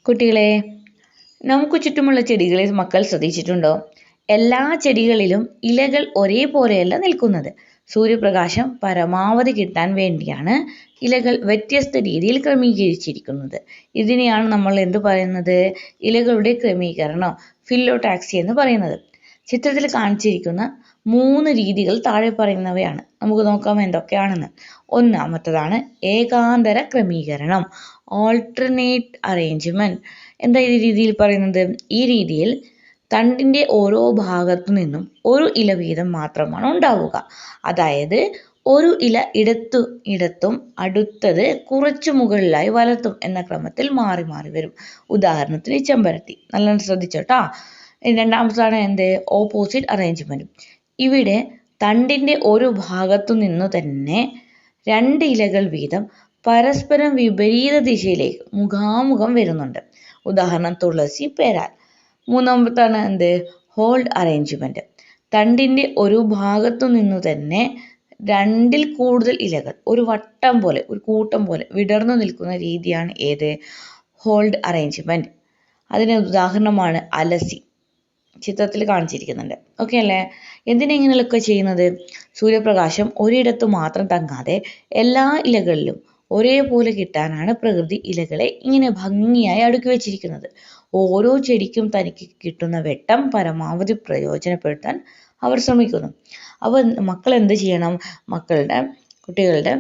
കുട്ടികളെ, നമുക്ക് ചുറ്റുമുള്ള ചെടികളെ മക്കൾ ശ്രദ്ധിച്ചിട്ടുണ്ടോ? എല്ലാ ചെടികളിലും ഇലകൾ ഒരേപോലെയല്ല നിൽക്കുന്നത്. സൂര്യപ്രകാശം പരമാവധി കിട്ടാൻ വേണ്ടിയാണ് ഇലകൾ വ്യത്യസ്ത രീതിയിൽ ക്രമീകരിച്ചിരിക്കുന്നത്. ഇതിനെയാണ് നമ്മൾ എന്ത് പറയുന്നത്? ഇലകളുടെ ക്രമീകരണം, ഫില്ലോടാക്സി എന്ന് പറയുന്നത്. ചിത്രത്തിൽ കാണിച്ചിരിക്കുന്ന 3 രീതികൾ താഴെ പറയുന്നവയാണ്. നമുക്ക് നോക്കാം എന്തൊക്കെയാണെന്ന്. ഒന്നാമത്തതാണ് ഏകാന്തര ക്രമീകരണം, ഓൾട്ടർനേറ്റ് അറേഞ്ച്മെന്റ്. എന്താ ഈ രീതിയിൽ പറയുന്നത്? ഈ രീതിയിൽ തണ്ടിന്റെ ഓരോ ഭാഗത്തു നിന്നും ഒരു ഇല വീതം മാത്രമാണ് ഉണ്ടാവുക. അതായത് ഒരു ഇല ഇടത്തും അടുത്തത് കുറച്ചു മുകളിലായി വലത്തും എന്ന ക്രമത്തിൽ മാറി മാറി വരും. ഉദാഹരണത്തിന് ചെമ്പരത്തി. നല്ലോണം ശ്രദ്ധിച്ചോട്ടാ. രണ്ടാമതാണ് എന്ത്? Opposite arrangement. ഇവിടെ തണ്ടിന്റെ ഒരു ഭാഗത്തു നിന്നു തന്നെ 2 ഇലകൾ വീതം പരസ്പരം വിപരീത ദിശയിലേക്ക് മുഖാമുഖം വരുന്നുണ്ട്. ഉദാഹരണം തുളസി, പേരാൽ. മൂന്നാമത്താണ് എന്ത്? Hold arrangement. തണ്ടിന്റെ ഒരു ഭാഗത്തു നിന്നു തന്നെ 2ൽ കൂടുതൽ ഇലകൾ ഒരു വട്ടം പോലെ, ഒരു കൂട്ടം പോലെ വിടർന്നു നിൽക്കുന്ന രീതിയാണ് ഏത്? Hold arrangement. അതിന് ഉദാഹരണമാണ് അലസി. ചിത്രത്തിൽ കാണിച്ചിരിക്കുന്നുണ്ട്. ഓക്കെ അല്ലേ? എന്തിനെങ്ങനെയൊക്കെ ചെയ്യുന്നത്? സൂര്യപ്രകാശം ഒരിടത്ത് മാത്രം തങ്ങാതെ എല്ലാ ഇലകളിലും ഒരേപോലെ കിട്ടാനാണ് പ്രകൃതി ഇലകളെ ഇങ്ങനെ ഭംഗിയായി അടുക്കി വെച്ചിരിക്കുന്നത്. ഓരോ ചെടിക്കും തനിക്ക് കിട്ടുന്ന വെട്ടം പരമാവധി പ്രയോജനപ്പെടുത്താൻ അവർ ശ്രമിക്കുന്നു. അപ്പോൾ മക്കൾ എന്ത് ചെയ്യണം? കുട്ടികളുടെ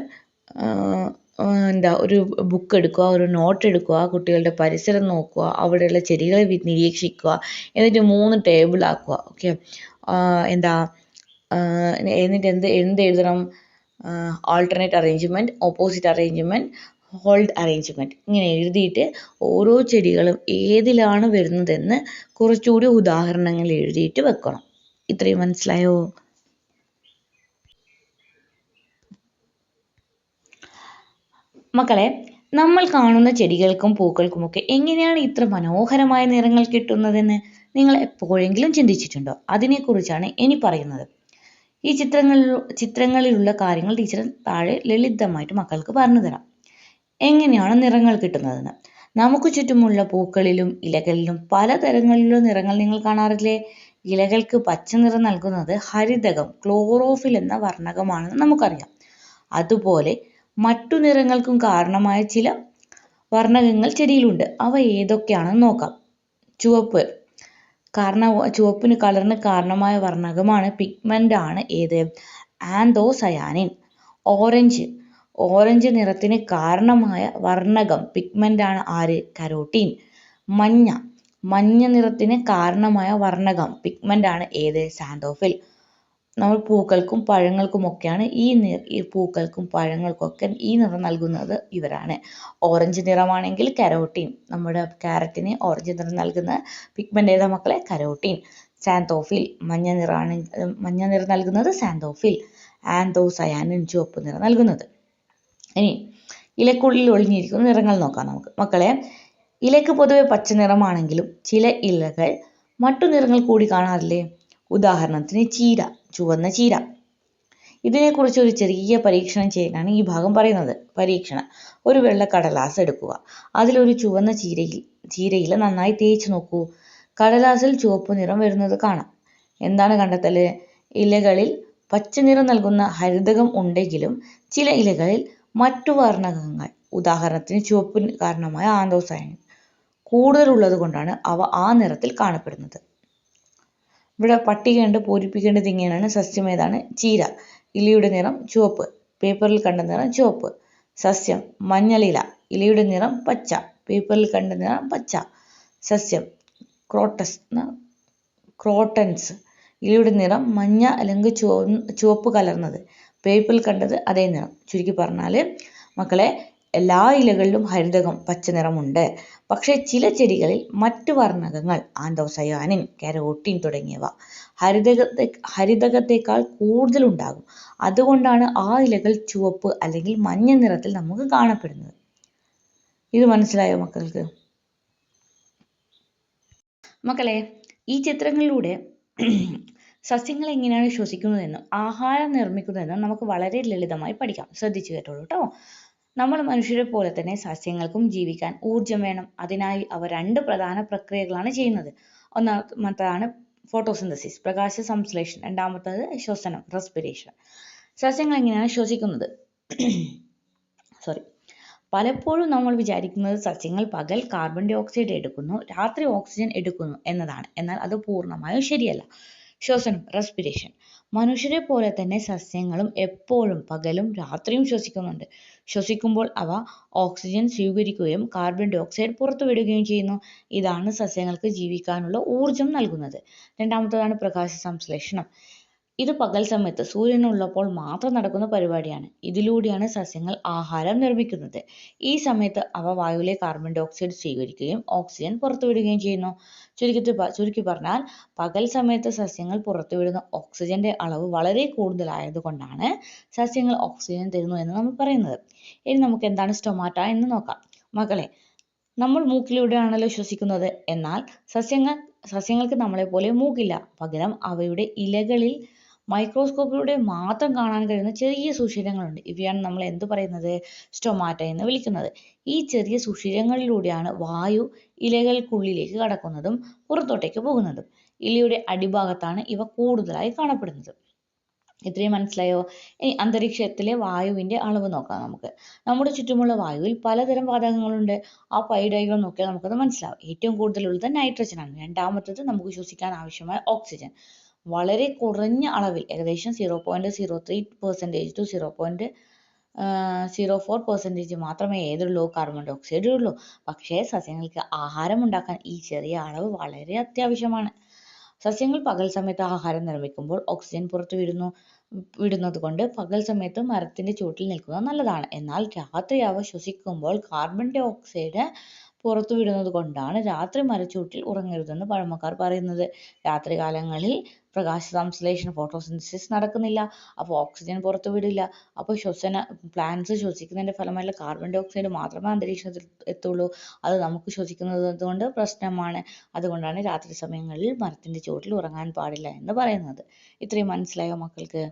ഒരു ബുക്ക് എടുക്കുക, ഒരു നോട്ട് എടുക്കുക, കുട്ടികളുടെ പരിസരം നോക്കുക, അവിടെയുള്ള ചെടികളെ നിരീക്ഷിക്കുക, എന്നിട്ട് 3 ടേബിൾ ആക്കുക. ഓക്കെ, എന്നിട്ട് എന്ത് എഴുതണം? Alternate arrangement, opposite arrangement, hold arrangement. ഇങ്ങനെ എഴുതിയിട്ട് ഓരോ ചെടികളും ഏതിലാണ് വരുന്നതെന്ന് കുറച്ചുകൂടി ഉദാഹരണങ്ങൾ എഴുതിയിട്ട് വെക്കണം. ഇത്രയും മനസ്സിലായോ? മക്കളെ, നമ്മൾ കാണുന്ന ചെടികൾക്കും പൂക്കൾക്കുമൊക്കെ എങ്ങനെയാണ് ഇത്ര മനോഹരമായ നിറങ്ങൾ കിട്ടുന്നതെന്ന് നിങ്ങൾ എപ്പോഴെങ്കിലും ചിന്തിച്ചിട്ടുണ്ടോ? അതിനെക്കുറിച്ചാണ് ഇനി പറയുന്നത്. ഈ ചിത്രങ്ങളിലുള്ള കാര്യങ്ങൾ ടീച്ചർ താഴെ ലളിതമായിട്ട് മക്കൾക്ക് പറഞ്ഞു തരാം. എങ്ങനെയാണ് നിറങ്ങൾ കിട്ടുന്നതെന്ന്. നമുക്ക് ചുറ്റുമുള്ള പൂക്കളിലും ഇലകളിലും പലതരങ്ങളിലുള്ള നിറങ്ങൾ നിങ്ങൾ കാണാറില്ലേ? ഇലകൾക്ക് പച്ച നിറം നൽകുന്നത് ഹരിതകം, ക്ലോറോഫിൽ എന്ന വർണ്ണകമാണെന്ന് നമുക്കറിയാം. അതുപോലെ മറ്റു നിറങ്ങൾക്കും കാരണമായ ചില വർണ്ണകങ്ങൾ ചെടിയിലുണ്ട്. അവ ഏതൊക്കെയാണെന്ന് നോക്കാം. ചുവപ്പിന് കളറിന് കാരണമായ വർണ്ണകമാണ്, പിഗ്മെന്റ് ആണ് ഏത്? ആന്തോസയാനിൻ. ഓറഞ്ച് നിറത്തിന് കാരണമായ വർണ്ണകം, പിഗ്മെന്റ് ആണ് ആര്? കരോട്ടീൻ. മഞ്ഞ നിറത്തിന് കാരണമായ വർണ്ണകം, പിഗ്മെന്റ് ആണ് ഏത്? സാന്തോഫിൽ. നമ്മൾ പൂക്കൾക്കും പഴങ്ങൾക്കുമൊക്കെയാണ് പൂക്കൾക്കും പഴങ്ങൾക്കൊക്കെ ഈ നിറം നൽകുന്നത് ഇവരാണ്. ഓറഞ്ച് നിറമാണെങ്കിൽ കരോട്ടീൻ. നമ്മുടെ ക്യാരറ്റിന് ഓറഞ്ച് നിറം നൽകുന്ന പിഗ്മെന്റ് ഏതാ മക്കളെ? കരോട്ടീൻ. സാന്തോഫിൽ. മഞ്ഞ നിറം നൽകുന്നത് സാന്തോഫിൽ. ആന്തോസയാനിൻ ചുവപ്പ് നിറം നൽകുന്നത്. ഇനി ഇലക്കുള്ളിൽ ഒളിഞ്ഞിരിക്കുന്ന നിറങ്ങൾ നോക്കാം നമുക്ക്. മക്കളെ, ഇലക്ക് പൊതുവെ പച്ച നിറമാണെങ്കിലും ചില ഇലകൾ മറ്റു നിറങ്ങൾ കൂടി കാണാറില്ലേ? ഉദാഹരണത്തിന് ചുവന്ന ചീര. ഇതിനെക്കുറിച്ച് ഒരു ചെറിയ പരീക്ഷണം ചെയ്യാനാണ് ഈ ഭാഗം പറയുന്നത്. പരീക്ഷണം: ഒരു വെള്ള കടലാസ് എടുക്കുക. അതിലൊരു ചുവന്ന ചീരയില നന്നായി തേച്ച് നോക്കൂ. കടലാസിൽ ചുവപ്പ് നിറം വരുന്നത് കാണാം. എന്താണ് കണ്ടെത്തല്? ഇലകളിൽ പച്ച നിറം നൽകുന്ന ഹരിതകം ഉണ്ടെങ്കിലും ചില ഇലകളിൽ മറ്റു വർണ്ണകങ്ങൾ, ഉദാഹരണത്തിന് ചുവപ്പിന് കാരണമായ ആന്തോസയാനിൻ കൂടുതലുള്ളത് കൊണ്ടാണ് അവ ആ നിറത്തിൽ കാണപ്പെടുന്നത്. ഇവിടെ പട്ടികയുണ്ട്, പൂരിപ്പിക്കേണ്ടത് ഇങ്ങനെയാണ്. സസ്യം ഏതാണ്? ചീര. ഇലയുടെ നിറം ചുവപ്പ്. പേപ്പറിൽ കണ്ട നിറം ചുവപ്പ്. സസ്യം മഞ്ഞളില. ഇലയുടെ നിറം പച്ച. പേപ്പറിൽ കണ്ട നിറം പച്ച. സസ്യം ക്രോട്ടൻസ്. ഇലയുടെ നിറം മഞ്ഞ അല്ലെങ്കിൽ ചുവപ്പ് കലർന്നത്. പേപ്പറിൽ കണ്ടത് അതേ നിറം. ചുരുക്കി പറഞ്ഞാൽ മക്കളെ, എല്ലാ ഇലകളിലും ഹരിതകം പച്ച നിറമുണ്ട്. പക്ഷേ ചില ചെടികളിൽ മറ്റു വർണ്ണകങ്ങൾ, ആന്തോസയാനിൻ, കരോട്ടീൻ തുടങ്ങിയവ ഹരിതകത്തേക്കാൾ കൂടുതൽ ഉണ്ടാകും. അതുകൊണ്ടാണ് ആ ഇലകൾ ചുവപ്പ് അല്ലെങ്കിൽ മഞ്ഞ നിറത്തിൽ നമുക്ക് കാണപ്പെടുന്നത്. ഇത് മനസ്സിലായോ മക്കൾക്ക്? മക്കളെ, ഈ ചിത്രങ്ങളിലൂടെ സസ്യങ്ങൾ എങ്ങനെയാണ് ശ്വസിക്കുന്നതെന്നും ആഹാരം നിർമ്മിക്കുന്നതെന്നും നമുക്ക് വളരെ ലളിതമായി പഠിക്കാം. ശ്രദ്ധിച്ചു കേട്ടോളൂ കേട്ടോ. നമ്മൾ മനുഷ്യരെ പോലെ തന്നെ സസ്യങ്ങൾക്കും ജീവിക്കാൻ ഊർജം വേണം. അതിനായി അവ 2 പ്രധാന പ്രക്രിയകളാണ് ചെയ്യുന്നത്. ഒന്നാമത്തേതാണ് ഫോട്ടോസിന്തസിസ്, പ്രകാശ സംശ്ലേഷണം. രണ്ടാമത്തേത് ശ്വസനം, റെസ്പിറേഷൻ. സസ്യങ്ങൾ എങ്ങനെയാണ് ശ്വസിക്കുന്നത്? പലപ്പോഴും നമ്മൾ വിചാരിക്കുന്നത് സസ്യങ്ങൾ പകൽ കാർബൺ ഡൈ ഓക്സൈഡ് എടുക്കുന്നു, രാത്രി ഓക്സിജൻ എടുക്കുന്നു എന്നതാണ്. എന്നാൽ അത് പൂർണ്ണമായും ശരിയല്ല. ശ്വസനം, റെസ്പിറേഷൻ. മനുഷ്യരെ പോലെ തന്നെ സസ്യങ്ങളും എപ്പോഴും പകലും രാത്രിയും ശ്വസിക്കുന്നുണ്ട്. ശ്വസിക്കുമ്പോൾ അവ ഓക്സിജൻ സ്വീകരിക്കുകയും കാർബൺ ഡൈ ഓക്സൈഡ് പുറത്തുവിടുകയും ചെയ്യുന്നു. ഇതാണ് സസ്യങ്ങൾക്ക് ജീവിക്കാനുള്ള ഊർജം നൽകുന്നത്. രണ്ടാമത്തേതാണ് പ്രകാശ സംശ്ലേഷണം. ഇത് പകൽ സമയത്ത് സൂര്യനുള്ളപ്പോൾ മാത്രം നടക്കുന്ന പരിപാടിയാണ്. ഇതിലൂടെയാണ് സസ്യങ്ങൾ ആഹാരം നിർമ്മിക്കുന്നത്. ഈ സമയത്ത് അവ വായുവിലെ കാർബൺ ഡൈ ഓക്സൈഡ് സ്വീകരിക്കുകയും ഓക്സിജൻ പുറത്തുവിടുകയും ചെയ്യുന്നു. ചുരുക്കി പറഞ്ഞാൽ പകൽ സമയത്ത് സസ്യങ്ങൾ പുറത്തുവിടുന്ന ഓക്സിജന്റെ അളവ് വളരെ കൂടുതലായതുകൊണ്ടാണ് സസ്യങ്ങൾ ഓക്സിജൻ തരുന്നു എന്ന് നമ്മൾ പറയുന്നത്. ഇനി നമുക്ക് എന്താണ് സ്റ്റൊമാറ്റ എന്ന് നോക്കാം. മക്കളെ, നമ്മൾ മൂക്കിലൂടെയാണല്ലോ ശ്വസിക്കുന്നത്. എന്നാൽ സസ്യങ്ങൾക്ക് നമ്മളെപ്പോലെ മൂക്കില്ല. പകരം അവയുടെ ഇലകളിൽ മൈക്രോസ്കോപ്പിലൂടെ മാത്രം കാണാൻ കഴിയുന്ന ചെറിയ സുഷിരങ്ങളുണ്ട്. ഇവയാണ് നമ്മൾ എന്ത് പറയുന്നത്? സ്റ്റൊമാറ്റ എന്ന് വിളിക്കുന്നത്. ഈ ചെറിയ സുഷിരങ്ങളിലൂടെയാണ് വായു ഇലകൾക്കുള്ളിലേക്ക് കടക്കുന്നതും പുറത്തോട്ടേക്ക് പോകുന്നതും. ഇലയുടെ അടിഭാഗത്താണ് ഇവ കൂടുതലായി കാണപ്പെടുന്നത്. ഇത്രയും മനസ്സിലായോ? ഇനി അന്തരീക്ഷത്തിലെ വായുവിന്റെ അളവ് നോക്കാം നമുക്ക്. നമ്മുടെ ചുറ്റുമുള്ള വായുവിൽ പലതരം വാതകങ്ങളുണ്ട്. ആ പൈ ഡയഗ്രം നോക്കിയാൽ നമുക്കത് മനസ്സിലാവും. ഏറ്റവും കൂടുതലുള്ളത് നൈട്രജൻ ആണ്. രണ്ടാമത്തത് നമുക്ക് ശ്വസിക്കാൻ ആവശ്യമായ ഓക്സിജൻ. വളരെ കുറഞ്ഞ അളവിൽ, ഏകദേശം 0.03% to 0.04% മാത്രമേ ഏതുള്ളൂ? കാർബൺ ഡൈ ഓക്സൈഡ് ഉള്ളൂ. പക്ഷേ സസ്യങ്ങൾക്ക് ആഹാരം ഉണ്ടാക്കാൻ ഈ ചെറിയ അളവ് വളരെ അത്യാവശ്യമാണ്. സസ്യങ്ങൾ പകൽ സമയത്ത് ആഹാരം നിർമ്മിക്കുമ്പോൾ ഓക്സിജൻ വിടുന്നത് കൊണ്ട് പകൽ സമയത്ത് മരത്തിന്റെ ചുവട്ടിൽ നിൽക്കുന്നത് നല്ലതാണ്. എന്നാൽ രാത്രി അവ ശ്വസിക്കുമ്പോൾ കാർബൺ ഡൈ ഓക്സൈഡ് പുറത്തുവിടുന്നത് കൊണ്ടാണ് രാത്രി മരച്ചൂട്ടിൽ ഉറങ്ങരുതെന്ന് പഴമക്കാർ പറയുന്നത്. രാത്രികാലങ്ങളിൽ പ്രകാശ സംശ്ലേഷണം, ഫോട്ടോസിന്തസിസ് നടക്കുന്നില്ല. അപ്പോൾ ഓക്സിജൻ പുറത്തുവിടില്ല. അപ്പോൾ പ്ലാന്റ്സ് ശ്വസിക്കുന്നതിന്റെ ഫലമായുള്ള കാർബൺ ഡൈ ഓക്സൈഡ് മാത്രമേ അന്തരീക്ഷത്തിൽ എത്തുള്ളൂ. അത് നമുക്ക് ശ്വസിക്കുന്നത് കൊണ്ട് പ്രശ്നമാണ്. അതുകൊണ്ടാണ് രാത്രി സമയങ്ങളിൽ മരത്തിന്റെ ചുവട്ടിൽ ഉറങ്ങാൻ പാടില്ല എന്ന് പറയുന്നത്. ഇത്രയും മനസ്സിലായോ മക്കൾക്ക്?